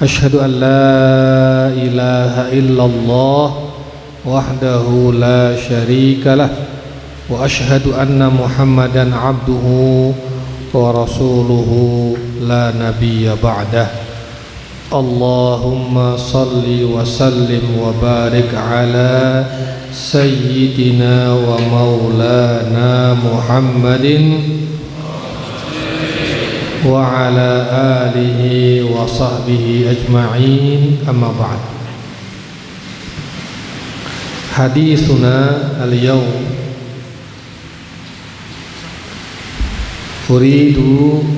أشهد أن لا إله إلا الله وحده لا شريك له وأشهد أن محمدا عبده ورسوله لا نبي بعده اللهم صل وسلم وبارك على سيدنا ومولانا محمد وعلى آله وصحبه أجمعين أما بعد حديثنا اليوم أريد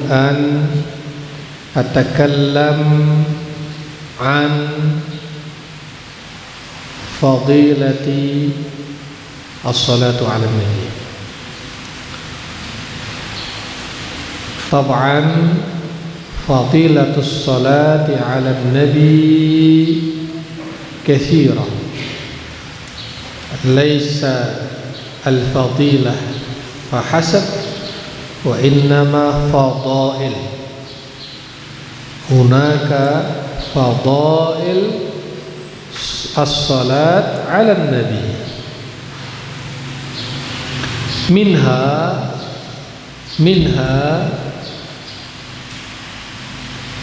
أن أتكلم عن فضيلة الصلاة على النبي. طبعا فضيلة الصلاة على النبي كثيرة، ليس الفضيلة فحسب وإنما فضائل. هناك فضائل الصلاة على النبي، منها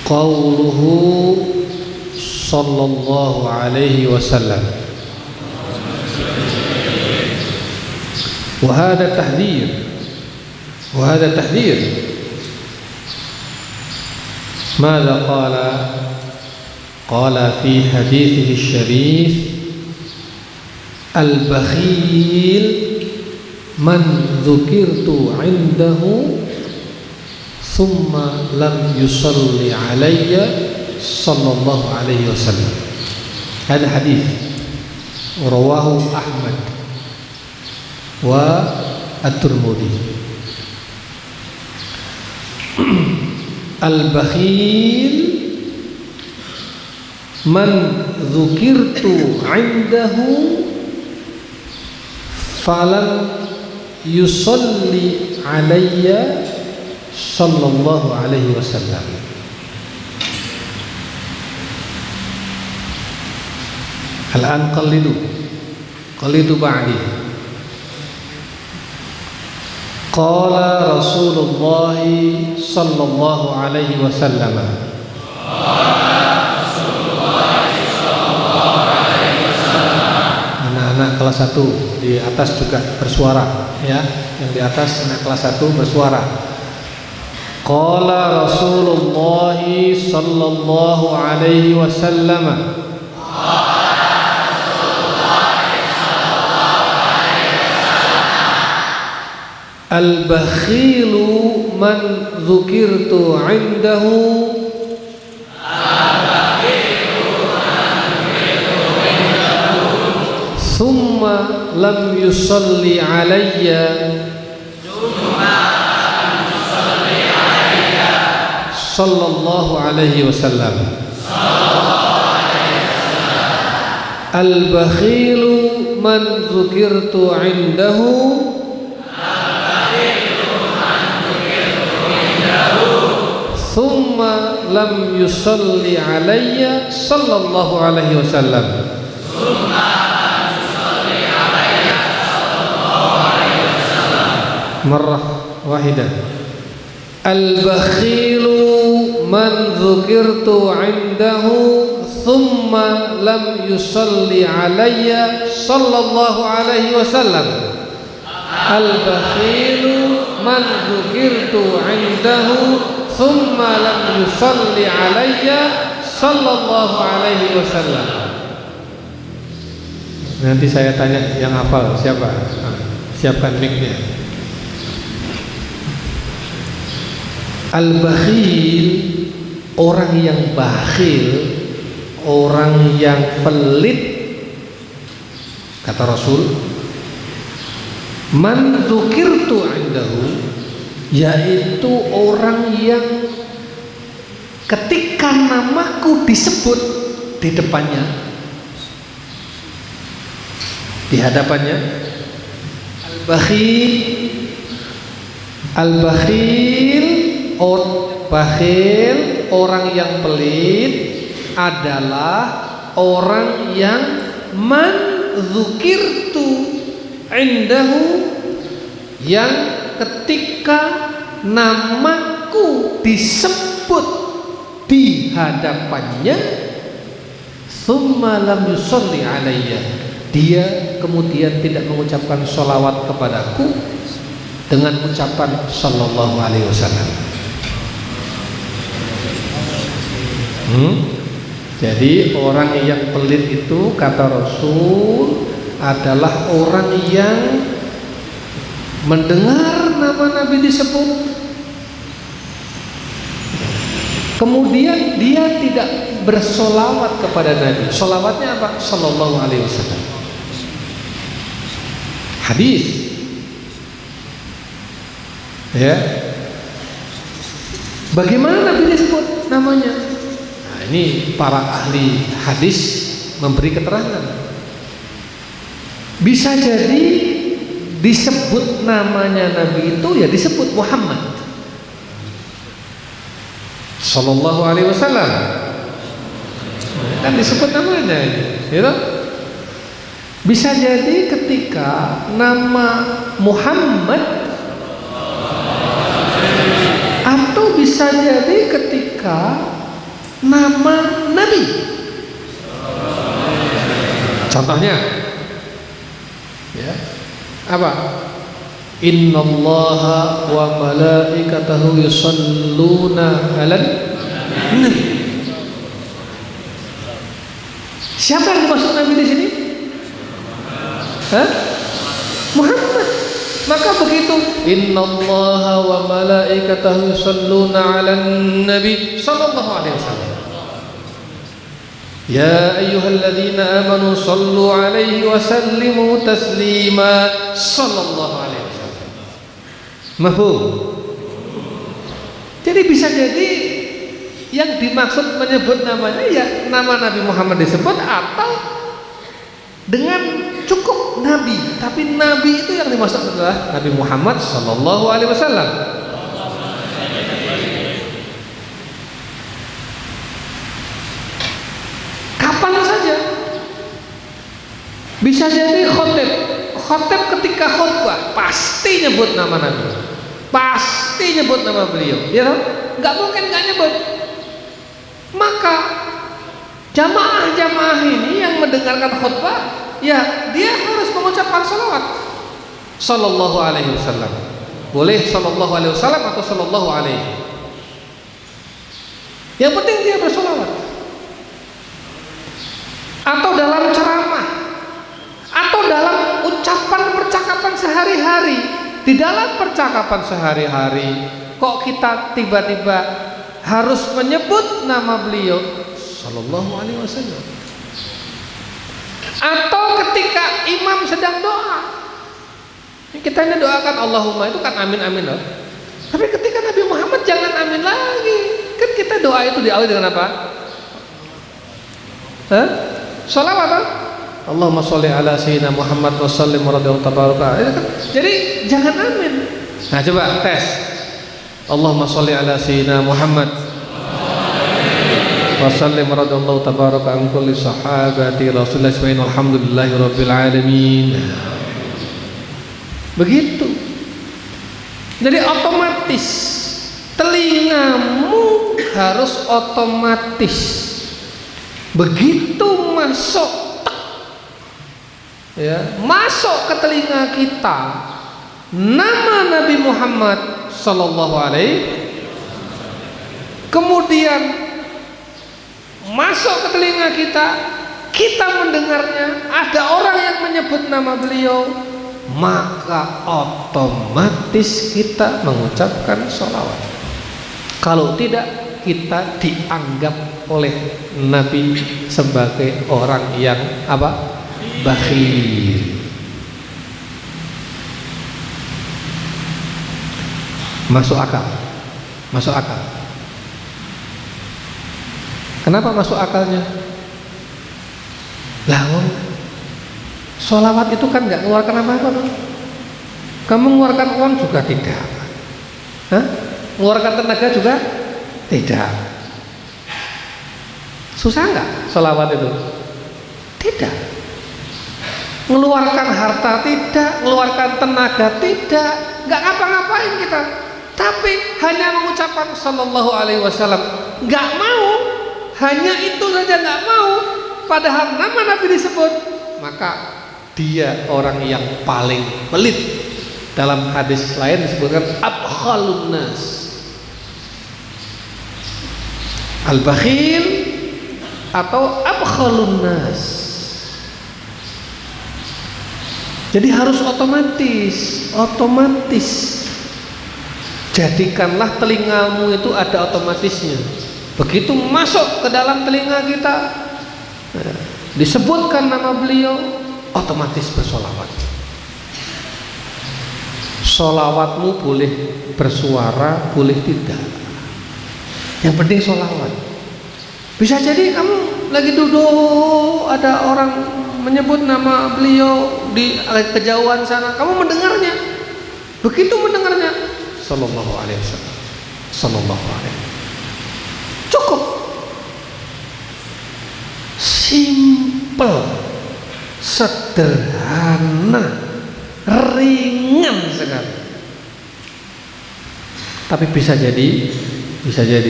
قوله صلى الله عليه وسلم، وهذا تحذير. ماذا قال في حديثه الشريف: البخيل من ذكرت عنده ثم لم يصلي علي صلى الله عليه وسلم. هذا حديث رواه أحمد والترمذي. البخيل من ذكرت عنده فلم يصلي علي صلى الله عليه وسلم. الآن قلدوا بعدي. قال رسول الله صلى الله عليه وسلم. Anak-anak kelas 1 di atas juga bersuara ya. Yang di atas anak kelas 1 bersuara. Qala Rasulullah sallallahu alaihi wasallam. Al-bakhilu man dzukirtu 'indahu thumma lam yusalli alayya sallallahu alaihi wasallam. Al-bakhilu man dzukirtu 'indahu thumma lam yusalli alayya sallallahu alaihi wasallam. Marrah wahidah. Al-bakhilu man dzukirtu 'indahu thumma lam yusalli alayya sallallahu alaihi wasallam. Al-bakhilu man dzukirtu 'indahu thumma lam yusalli alayya sallallahu alaihi wasallam. Nanti saya tanya yang hafal siapa? Siapkan mic-nya. Al-bakhil, orang yang bakhil, orang yang pelit, kata Rasul, man dzukirtu 'indahu, yaitu orang yang ketika namaku disebut di depannya, di hadapannya. Al-bakhil, bakhil, orang yang pelit, adalah orang yang man dzukirtu indahu, yang ketika namaku disebut di hadapannya, tsumma lam yusolli alayya, dia kemudian tidak mengucapkan sholawat kepadaku dengan ucapan sallallahu alaihi wasallam. Jadi orang yang pelit itu kata Rasul adalah orang yang mendengar nama Nabi disebut, kemudian dia tidak bersolawat kepada Nabi. Solawatnya apa? Sallallahu alaihi wasallam. Hadis, ya. Bagaimana Nabi disebut namanya? Nah, ini para ahli hadis memberi keterangan. Bisa jadi disebut namanya Nabi itu ya disebut Muhammad sallallahu alaihi wasallam, kan disebut namanya, gitu. Bisa jadi ketika nama Muhammad, atau bisa jadi ketika nama Nabi. Contohnya, ya, apa? Innallaha wa malaikatahu yusalluna 'alan nabi. Siapa yang dimaksud Nabi di sini? Muhammad. Maka begitu, innallaha wa malaikatahu yusalluna 'alan nabi sallallahu alaihi wasallam. Ya ayyuhalladzina amanu sallu alaihi wa sallimu taslima sallallahu alaihi wasallam. Mafhum? Jadi bisa jadi yang dimaksud menyebut namanya ya nama Nabi Muhammad disebut, atau dengan cukup Nabi, tapi Nabi itu yang dimaksud adalah Nabi Muhammad sallallahu alaihi wasallam. Kapan saja. Bisa jadi khotib ketika khutbah pasti nyebut nama Nabi, pasti nyebut nama beliau, ya toh? Nggak mungkin nggak nyebut. Maka jamaah-jamaah ini yang mendengarkan khutbah, ya dia harus mengucapkan salawat sallallahu alaihi wasallam. Boleh sallallahu alaihi wasallam atau sallallahu alaihi, yang penting dia bersalawat. Atau dalam ceramah, atau dalam ucapan percakapan sehari-hari. Di dalam percakapan sehari-hari kok kita tiba-tiba harus menyebut nama beliau sallallahu alaihi wasallam. Atau ketika imam sedang doa, kita ini doakan Allahumma, itu kan amin amin loh. Tapi ketika Nabi Muhammad jangan amin lagi. Kan kita doa itu diawali dengan apa? Sholawat kan? Allahumma sholli ala sayyidina Muhammad wa sallim radhiyallahu tabaraka. Jadi jangan amin. Nah coba tes. Allahumma sholli ala sayyidina Muhammad wa sallim radhiyallahu tabaraka an kulli sahabati Rasulullah sallallahu alhamdulillahi rabbil alamin. Begitu. Jadi otomatis telingamu harus otomatis begitu masuk, ya, masuk ke telinga kita nama Nabi Muhammad sallallahu alaihi, kemudian masuk ke telinga kita, kita mendengarnya, ada orang yang menyebut nama beliau, maka otomatis kita mengucapkan sholawat. Kalau tidak, kita dianggap oleh Nabi sebagai orang yang apa? Bakhil. Masuk akal. Masuk akal. Kenapa masuk akalnya? Lah, sholawat itu kan nggak mengeluarkan apa-apa, tuh. Kamu mengeluarkan uang juga tidak. Mengeluarkan tenaga juga tidak. Susah nggak sholawat itu? Tidak. Ngeluarkan harta tidak, ngeluarkan tenaga tidak, nggak ngapa-ngapain kita. Tapi hanya mengucapkan sallallahu alaihi wasallam, nggak mau, hanya itu saja nggak mau. Padahal nama Nabi disebut, maka dia orang yang paling pelit. Dalam hadis lain disebutkan abkhalun nas, al-bakhil atau abkhalun nas. Jadi harus otomatis. Jadikanlah telingamu itu ada otomatisnya. Begitu masuk ke dalam telinga kita, disebutkan nama beliau, otomatis bersolawat. Solawatmu boleh bersuara, boleh tidak. Yang penting solawat. Bisa jadi kamu lagi duduk, ada orang menyebut nama beliau di kejauhan sana, kamu mendengarnya. Begitu mendengarnya, sallallahu alaihi wasallam, sallallahu alaihi. Cukup. Simple, sederhana, ringan sekali. Tapi bisa jadi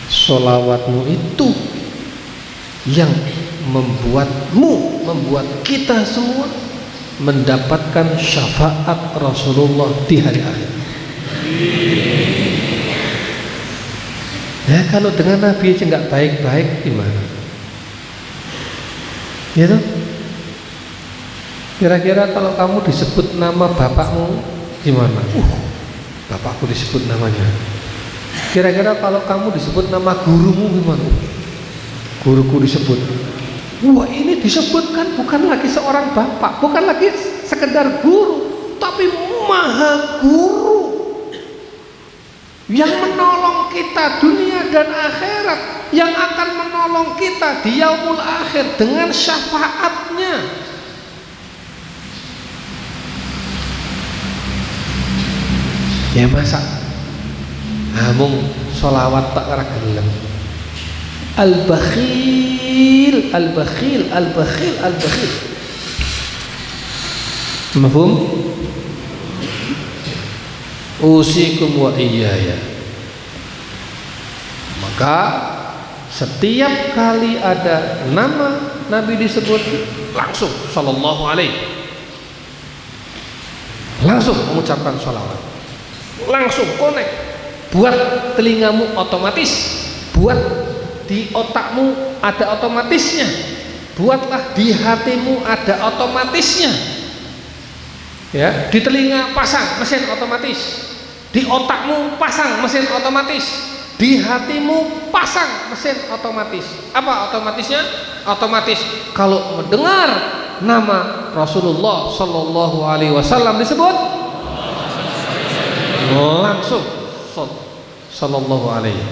sholawatmu itu yang membuat kita semua mendapatkan syafaat Rasulullah di hari akhir. Ya, kalau dengan Nabi aja nggak baik-baik gimana? Gitu? Kira-kira kalau kamu disebut nama bapakmu gimana? Bapakku disebut namanya. Kira-kira kalau kamu disebut nama gurumu gimana? Guruku disebut. Wah, ini disebutkan bukan lagi seorang bapak, bukan lagi sekedar guru, tapi maha guru yang menolong kita dunia dan akhirat, yang akan menolong kita di yaumul akhir dengan syafaatnya. Ya masa amung sholawat tak ora gelem. Al-bakhil. Mafhum? Usikum wa iyaya. Maka setiap kali ada nama Nabi disebut, langsung sallallahu alaihi, langsung mengucapkan sholawat, langsung connect. Buat telingamu otomatis, buat di otakmu ada otomatisnya, buatlah di hatimu ada otomatisnya. Ya, di telinga pasang mesin otomatis, di otakmu pasang mesin otomatis, di hatimu pasang mesin otomatis. Apa otomatisnya? Otomatis kalau mendengar nama Rasulullah Sallallahu Alaihi Wasallam disebut, langsung Sallallahu Alaihi.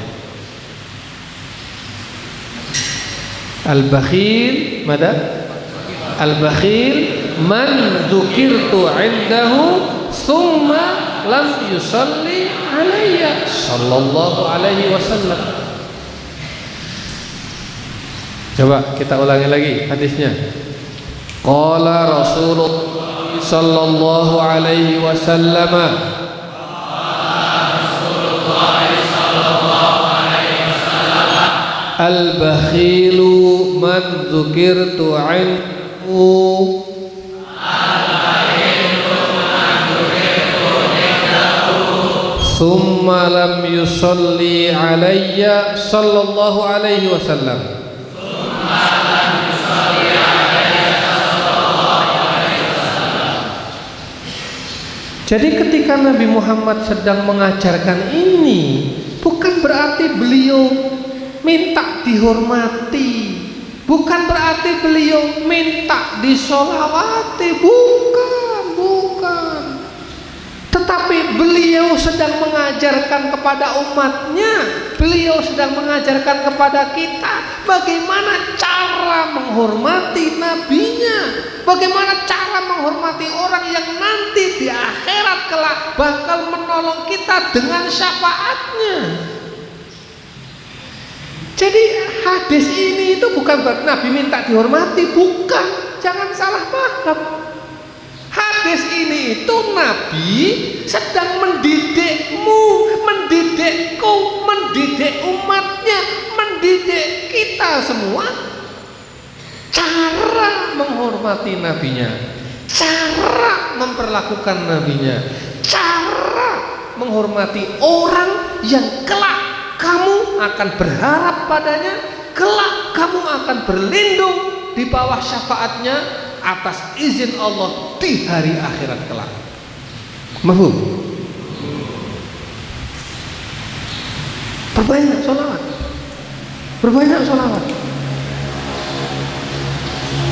Al-bakhil, mada? Al-bakhil man dzukirtu indahu summa lam yusalli alayya sallallahu alaihi wasallam. Coba kita ulangi lagi hadisnya. Qala Rasulullah sallallahu alaihi wasallam, al-bakhilu man dzukirtu indahu summa lam yusalli alayya sallallahu alaihi wasallam. Jadi ketika Nabi Muhammad sedang mengajarkan ini, bukan berarti beliau minta dihormati, bukan berarti beliau minta disolawati, bukan. Tetapi beliau sedang mengajarkan kepada umatnya, beliau sedang mengajarkan kepada kita bagaimana cara menghormati nabinya, bagaimana cara menghormati orang yang nanti di akhirat kelak bakal menolong kita dengan syafaatnya. Jadi hadis ini itu bukan berarti Nabi minta dihormati, bukan. Jangan salah paham. Hadis ini itu Nabi sedang mendidikmu, mendidikku, mendidik umatnya, mendidik kita semua cara menghormati nabinya, cara memperlakukan nabinya, cara menghormati orang yang kelak kamu akan berharap padanya, kelak kamu akan berlindung di bawah syafaatnya atas izin Allah di hari akhirat kelak. Mafhum? Perbanyak sholawat, perbanyak sholawat.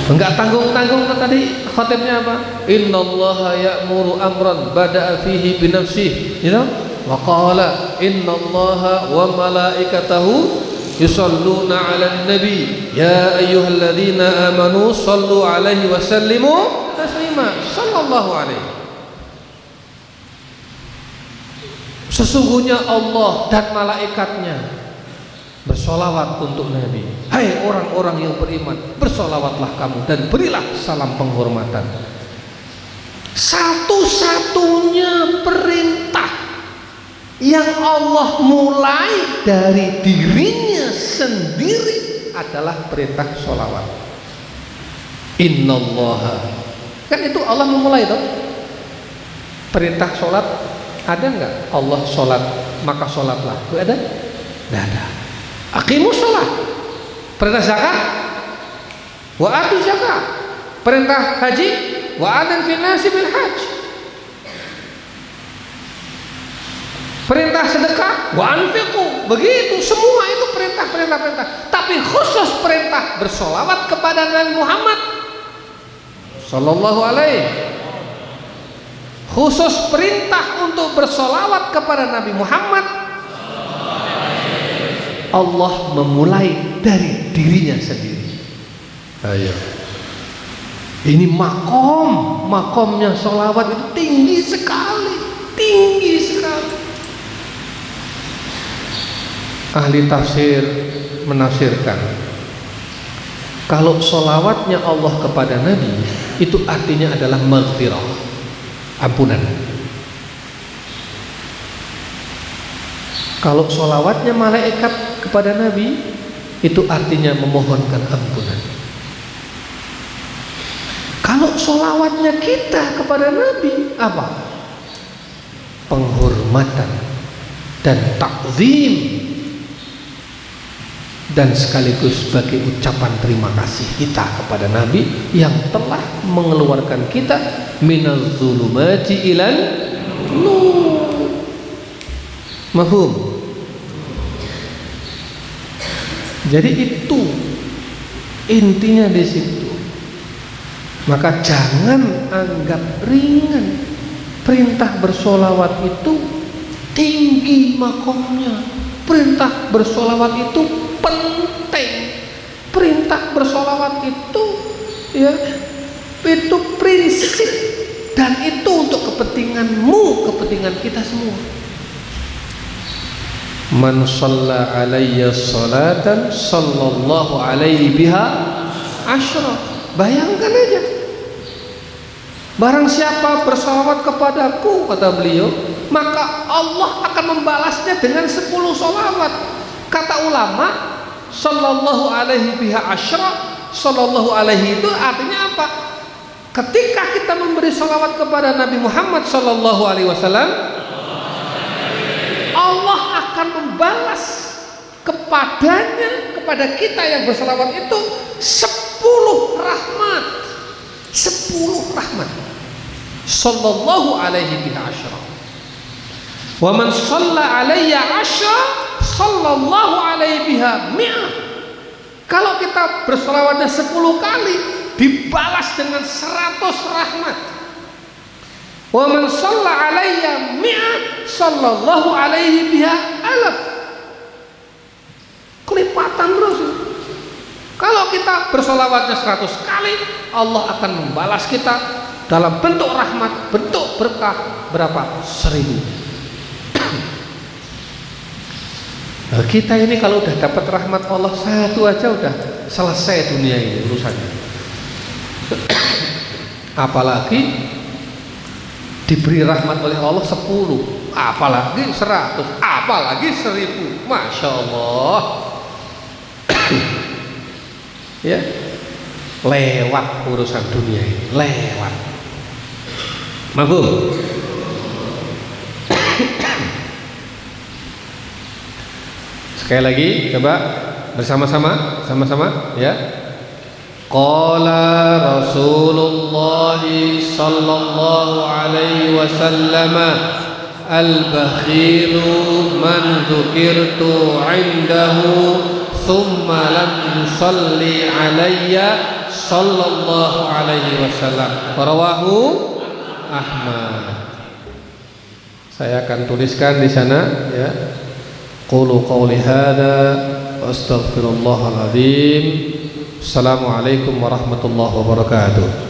Enggak tanggung-tanggung tadi khotibnya apa? Innallaha ya'muru amran bada'a fihi binafsihi, you know? Wa qala innallaha wa malaikatahu yusalluna 'alan nabi ya ayyuhalladzina amanu sallu 'alaihi wa sallimu taslima sallallahu alaihi. Sesungguhnya Allah dan malaikatnya bersolawat untuk Nabi. Hai orang-orang yang beriman, bersolawatlah kamu dan berilah salam penghormatan. Satu-satunya perintah yang Allah mulai dari dirinya sendiri adalah perintah sholawat. Innallaha, kan itu Allah memulai toh. Perintah sholat ada nggak? Allah sholat maka sholatlah, itu ada? Nggak ada. Aqimus sholat. Perintah zakat, wa atu zakat. Perintah haji, wa adzan fin nasi bil hajj. Perintah sedekah, wa anfiqu. Begitu, semua itu perintah. Tapi khusus perintah bersolawat kepada Nabi Muhammad sallallahu alaihi. Khusus perintah untuk bersolawat kepada Nabi Muhammad, Allah memulai dari dirinya sendiri. Ayo. Ini makomnya solawat itu tinggi sekali. Ahli tafsir menafsirkan, kalau solawatnya Allah kepada Nabi itu artinya adalah maghfirah, ampunan. Kalau solawatnya malaikat kepada Nabi itu artinya memohonkan ampunan. Kalau solawatnya kita kepada Nabi apa? Penghormatan dan takzim, dan sekaligus sebagai ucapan terima kasih kita kepada Nabi yang telah mengeluarkan kita minaz zulumati ilal nur. Mafhum? Jadi itu intinya di situ. Maka jangan anggap ringan. Perintah bersolawat itu tinggi makomnya. Perintah bersolawat itu penting. Perintah bersolawat itu ya, itu prinsip, dan itu untuk kepentinganmu, kepentingan kita semua. Man shalla alayya salatan sallallahu alaihi biha asyra. Bayangkan aja, barang siapa bersolawat kepadaku, kata beliau, maka Allah akan membalasnya dengan 10 solawat. Kata ulama, sallallahu alaihi biha asyra, sallallahu alaihi itu artinya apa? Ketika kita memberi solawat kepada Nabi Muhammad sallallahu alaihi wasallam, Allah akan membalas kepadanya, kepada kita yang bersolawat itu 10 rahmat. 10 rahmat. Sallallahu alaihi biha asyra. Wa man shalla alayya asyra sallallahu alaihi biha mi'ah. Kalau kita bersolawatnya 10 kali, dibalas dengan 100 rahmat. Wa man shalla alayya mi'ah sallallahu alaihi biha alaf. Kelipatan terus. Kalau kita bersolawatnya 100 kali, Allah akan membalas kita dalam bentuk rahmat, bentuk berkah berapa? 1000. Nah, kita ini kalau udah dapat rahmat Allah satu aja udah selesai dunia ini urusannya. Apalagi diberi rahmat oleh Allah 10, apalagi 100, apalagi 1000. Masya Allah. Ya, lewat urusan dunia ini, lewat. Mafhum? Sekali lagi coba bersama-sama, sama-sama ya. Qala Rasulullah sallallahu alaihi wasallam al-bakhilu man dzukirtu 'indahu thumma lam yusalli alayya sallallahu alaihi wasallam. Rawahu Ahmad. Saya akan tuliskan di sana ya. Qulu qawli hadza wa astaghfirullahal azim. Assalamualaikum warahmatullahi wabarakatuh.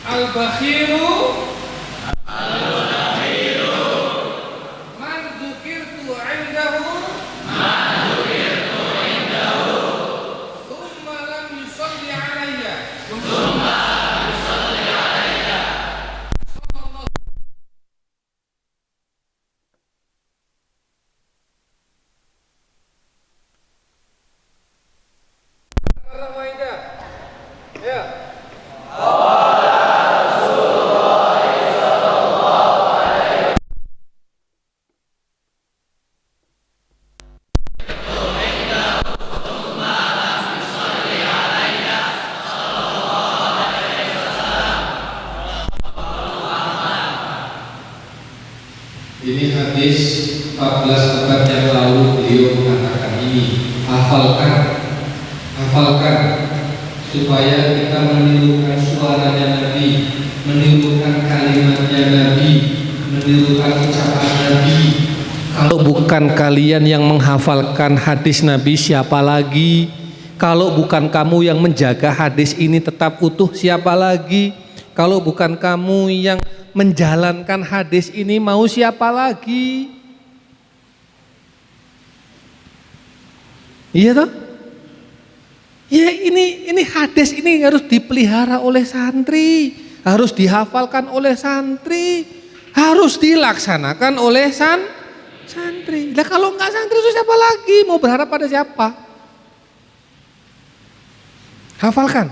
Al-bakhiru man dzukirtu 'indahu thumma lam yusalli 'alayya Al-Maidah. Ya. Ini hadis 14 abad yang lalu beliau mengatakan ini. Hafalkan supaya kita menirukan suaranya Nabi, menirukan kalimatnya Nabi, menirukan ucapan Nabi. Kalau bukan kalian yang menghafalkan hadis Nabi, siapa lagi? Kalau bukan kamu yang menjaga hadis ini tetap utuh, siapa lagi? Kalau bukan kamu yang menjalankan hadis ini, mau siapa lagi? Iya toh? Ya ini hadis ini harus dipelihara oleh santri, harus dihafalkan oleh santri, harus dilaksanakan oleh santri. Lah kalau enggak santri itu siapa lagi? Mau berharap pada siapa? Hafalkan.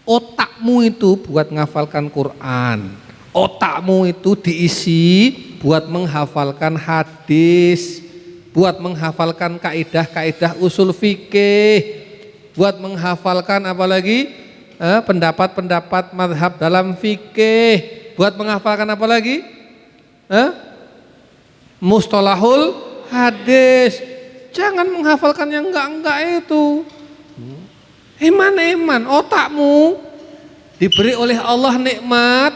Otakmu itu buat ngafalkan Quran. Otakmu itu diisi buat menghafalkan hadis, buat menghafalkan kaidah-kaidah usul fikih, buat menghafalkan apalagi pendapat-pendapat mazhab dalam fikih, buat menghafalkan apa lagi? Mustalahul hadis. Jangan menghafalkan yang enggak itu. Eman, otakmu diberi oleh Allah nikmat,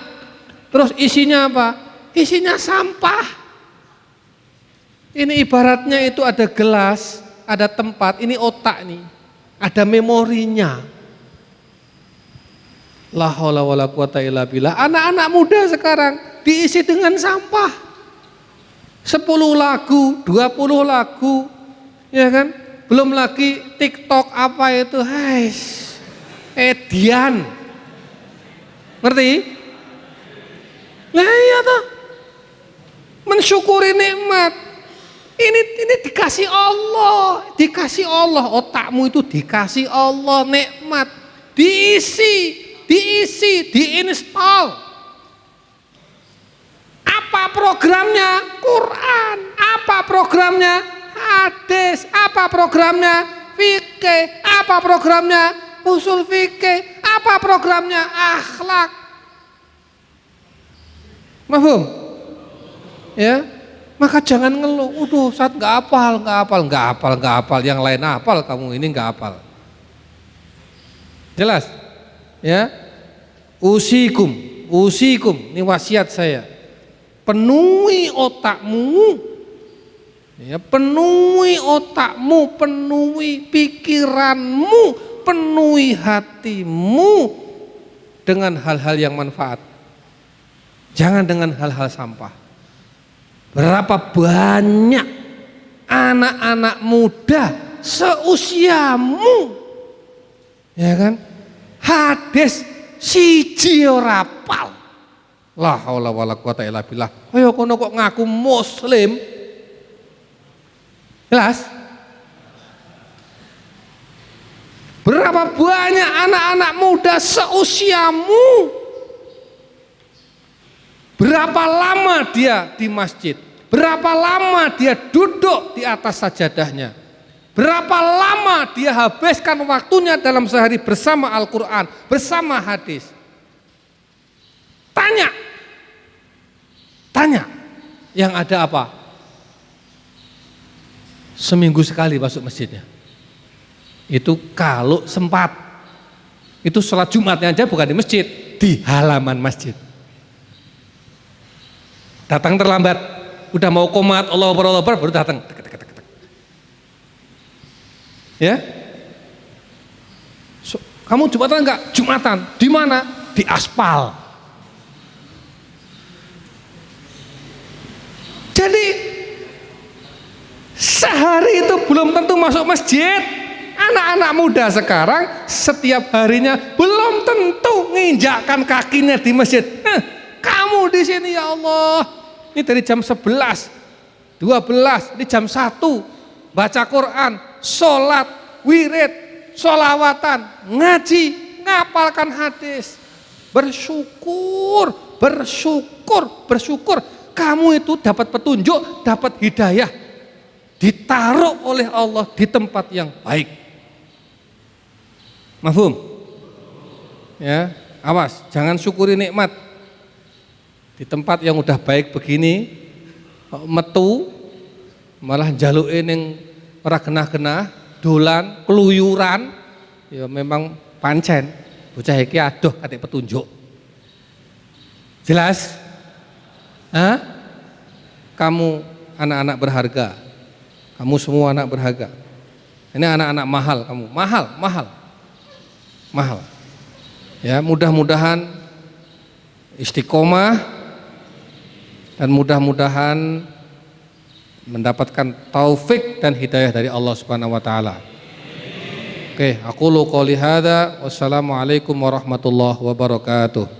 terus isinya apa? Isinya sampah. Ini ibaratnya itu ada gelas, ada tempat, ini otak nih, ada memorinya. La haula wala quwata illa billah. Anak-anak muda sekarang diisi dengan sampah. 10 lagu, 20 lagu, ya kan? Belum lagi TikTok apa itu, edian. Ngerti? Nah iya toh. Mensyukuri nikmat. Ini dikasih Allah, otakmu itu dikasih Allah nikmat. Diisi, diinstal. Apa programnya? Quran. Apa programnya? Hadis. Apa programnya? Fikih. Apa programnya? Usul fikih. Apa programnya? Akhlak. Mafhum? Ya. Maka jangan ngeluh. Saat nggak hafal. Yang lain hafal, kamu ini nggak hafal. Jelas? Ya. Usikum. Ini wasiat saya. Penuhi otakmu. Ya, penuhi otakmu, penuhi pikiranmu, penuhi hatimu dengan hal-hal yang manfaat. Jangan dengan hal-hal sampah. Berapa banyak anak-anak muda seusiamu, ya kan? Hadis siji ora apal. La haula wala quwata illa billah. Ayo kono kok ngaku muslim. Jelas? Berapa banyak anak-anak muda seusiamu? Berapa lama dia di masjid? Berapa lama dia duduk di atas sajadahnya? Berapa lama dia habiskan waktunya dalam sehari bersama Al-Quran, bersama hadis? Tanya. Yang ada apa? Seminggu sekali masuk masjidnya. Itu kalau sempat. Itu sholat Jumatnya aja bukan di masjid, di halaman masjid. Datang terlambat, udah mau qomat Allahu Akbar baru datang. Ya? Kamu Jumatan enggak? Jumatan. Di mana? Di aspal. Jadi sehari itu belum tentu masuk masjid. Anak-anak muda sekarang setiap harinya belum tentu menginjakkan kakinya di masjid. Kamu di sini ya Allah, ini dari jam 11, 12, ini jam 1, baca Quran, sholat, wirid, sholawatan, ngaji, ngapalkan hadis. Bersyukur. Kamu itu dapat petunjuk, dapat hidayah. Ditaruh oleh Allah di tempat yang baik. Mafhum? Ya, awas, jangan syukuri nikmat. Di tempat yang udah baik begini, metu, malah jaluke ning ora genah-genah, dolan, keluyuran, ya memang pancen bocah iki aduh katik petunjuk. Jelas? Kamu anak-anak berharga. Kamu semua anak berharga. Ini anak-anak mahal kamu, mahal. Ya, mudah-mudahan istiqomah dan mudah-mudahan mendapatkan taufik dan hidayah dari Allah Subhanahu wa taala. Oke, aqulu qouli hadza wassalamualaikum warahmatullahi wabarakatuh.